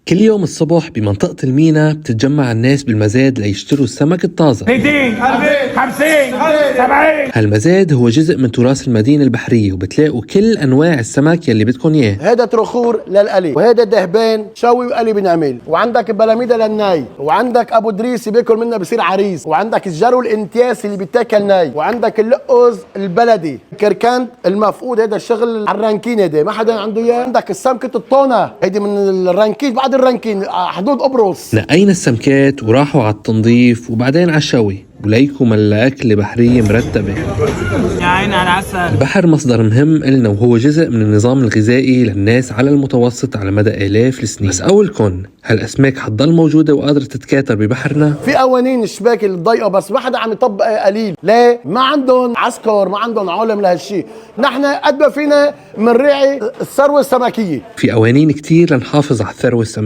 كل يوم الصبح بمنطقة المينا بتتجمع الناس بالمزاد ليشتروا السمك الطازة. 200 50 70. هالمزاد هو جزء من تراث المدينة البحرية، وبتلاقوا كل أنواع السمك يلي بدكن إياه. هذا ترخور للقلي، وهذا دهبان شوي وقلي بنعمل، وعندك بلاميدا للناي، وعندك ابو دريس بياكل منها بصير عريس، وعندك الجرو الانتياس اللي بيتاكل ناي، وعندك اللقز البلدي، كركند المفقود هذا الشغل على الرانكين، هذا ما حدا عنده اياه. عندك السمكة الطونة هيدي من الرانكين، بعد الرانكين حدود قبرص. نقينا السمكات وراحوا على التنظيف وبعدين على الشوي، وليكم الأكل بحرية مرتبة. يا عين على العسل. البحر مصدر مهم إلنا، وهو جزء من النظام الغذائي للناس على المتوسط على مدى آلاف السنين. بس أولكم، هالأسماك حتضل موجودة وقادرة تتكاثر ببحرنا؟ في قوانين الشباك الضيقة بس ما حدا عم يطبق قليل، ليه؟ ما عندهم عسكر، ما عندهم علم لهالشيء. نحن قد ما فينا منراعي الثروة السمكية. في قوانين كتير لنحافظ على الثروة السمكية.